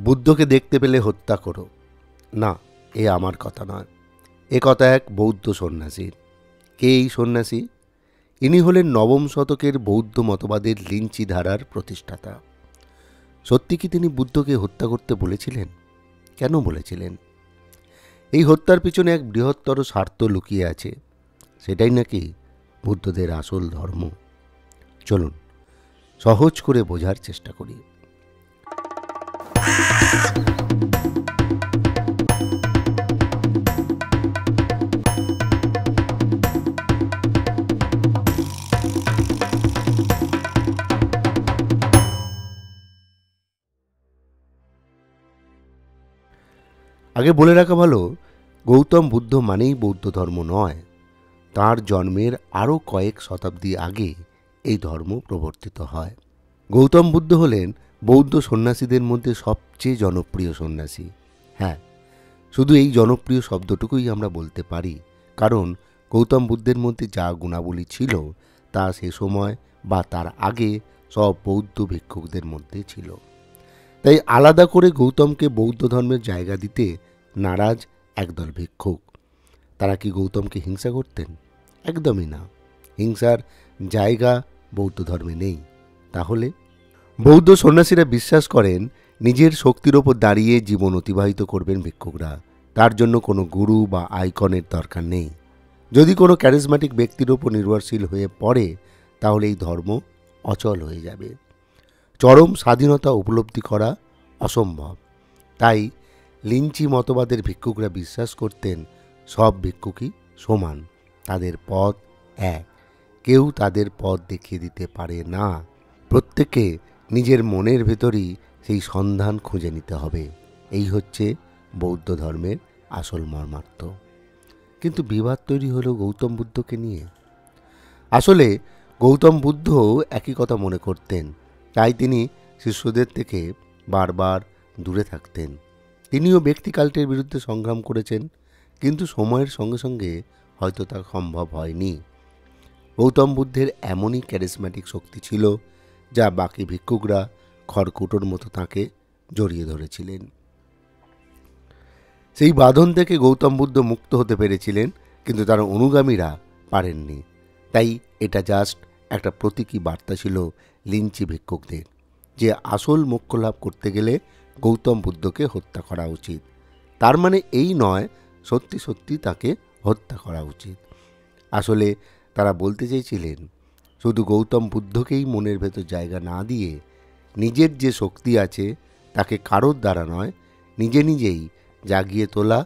বুদ্ধকে দেখতে পেলে হত্যা করো, না, এ আমার কথা নয়। এ কথা এক বৌদ্ধ সন্ন্যাসীর। কে এই সন্ন্যাসী? ইনি হলেন নবম শতকের বৌদ্ধ মতবাদের লিঞ্চি ধারার প্রতিষ্ঠাতা। সত্যি কি তিনি বুদ্ধকে হত্যা করতে বলেছিলেন? কেন বলেছিলেন? এই হত্যার পিছনে এক বৃহত্তর স্বার্থ লুকিয়ে আছে। সেটাই নাকি বুদ্ধদের আসল ধর্ম। চলুন সহজ করে বোঝার চেষ্টা করি। আগে বলে রাখা ভালো, গৌতম বুদ্ধ মানেই বৌদ্ধ ধর্ম নয়। তাঁর জন্মের আরও কয়েক শতাব্দী আগে এই ধর্ম প্রবর্তিত হয়। গৌতম বুদ্ধ হলেন বৌদ্ধ সন্ন্যাসীদের মধ্যে সবচেয়ে জনপ্রিয় সন্ন্যাসী। হ্যাঁ, শুধু এই জনপ্রিয় শব্দটুকুই আমরা বলতে পারি, কারণ গৌতম বুদ্ধের মধ্যে যা গুণাবলী ছিল তা সে সময় বা তার আগে সব বৌদ্ধ ভিক্ষুকদের মধ্যে ছিল। তাই আলাদা করে গৌতমকে বৌদ্ধ ধর্মের জায়গা দিতে নারাজ একদল ভিক্ষুক। তারা কি গৌতমকে হিংসা করতেন? একদমই না। হিংসার জায়গা বৌদ্ধ ধর্মে নেই। তাহলে বৌদ্ধ সন্ন্যাসীরা বিশ্বাস করেন নিজের শক্তির ওপর দাঁড়িয়ে জীবন অতিবাহিত করবেন ভিক্ষুকরা। তার জন্য কোনো গুরু বা আইকনের দরকার নেই। যদি কোনো ক্যারিজম্যাটিক ব্যক্তির ওপর নির্ভরশীল হয়ে পড়ে তাহলে এই ধর্ম অচল হয়ে যাবে। চরম স্বাধীনতা উপলব্ধি করা অসম্ভব। তাই লিঞ্চি মতবাদের ভিক্ষুকরা বিশ্বাস করতেন সব ভিক্ষুকই সমান, তাদের পথ এক, কেউ তাদের পথ দেখিয়ে দিতে পারে না। প্রত্যেকে নিজের মনের ভেতরই সেই সন্ধান খুঁজে নিতে হবে। এই হচ্ছে বৌদ্ধ ধর্মের আসল মর্মার্থ। কিন্তু বিবাদ তৈরি হলো গৌতম বুদ্ধকে নিয়ে। আসলে গৌতম বুদ্ধ একই কথা মনে করতেন, তাই তিনি শিষ্যদের থেকে বারবার দূরে থাকতেন। তিনিও ব্যক্তিকাল্টের বিরুদ্ধে সংগ্রাম করেছেন, কিন্তু সময়ের সঙ্গে সঙ্গে হয়তো তা সম্ভব হয়নি। গৌতম বুদ্ধের এমনই ক্যারিজম্যাটিক শক্তি ছিল যা বাকি ভিক্ষুকরা খড়কুটোর মতো তাঁকে জড়িয়ে ধরেছিলেন। সেই বাঁধন থেকে গৌতম বুদ্ধ মুক্ত হতে পেরেছিলেন, কিন্তু তার অনুগামীরা পারেননি। তাই এটা জাস্ট একটা প্রতীকী বার্তা ছিল লিঞ্চি ভিক্ষুকদের, যে আসল মোক্ষ লাভ করতে গেলে গৌতম বুদ্ধকে হত্যা করা উচিত। তার মানে এই নয় সত্যি সত্যি তাকে হত্যা করা উচিত। আসলে তারা বলতে চেয়েছিলেন শুধু গৌতম বুদ্ধকেই মনের ভেতর জায়গা না দিয়ে নিজের যে শক্তি আছে তাকে কারোর দ্বারা নয়, নিজে নিজেই জাগিয়ে তোলা,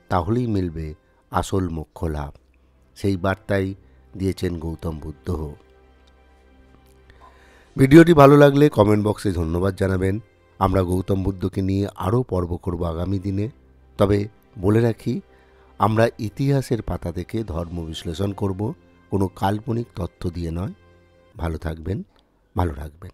তাহলেই মিলবে আসল মোক্ষ লাভ। সেই বার্তাই দিয়েছেন গৌতম বুদ্ধ। ভিডিওটি ভালো লাগলে কমেন্ট বক্সে ধন্যবাদ জানাবেন। আমরা গৌতম বুদ্ধকে নিয়ে আরও পর্ব করব আগামী দিনে। তবে বলে রাখি, আমরা ইতিহাসের পাতা থেকে ধর্ম বিশ্লেষণ করব, কোনো কাল্পনিক তথ্য দিয়ে নয়। ভালো থাকবেন, ভালো রাখবেন।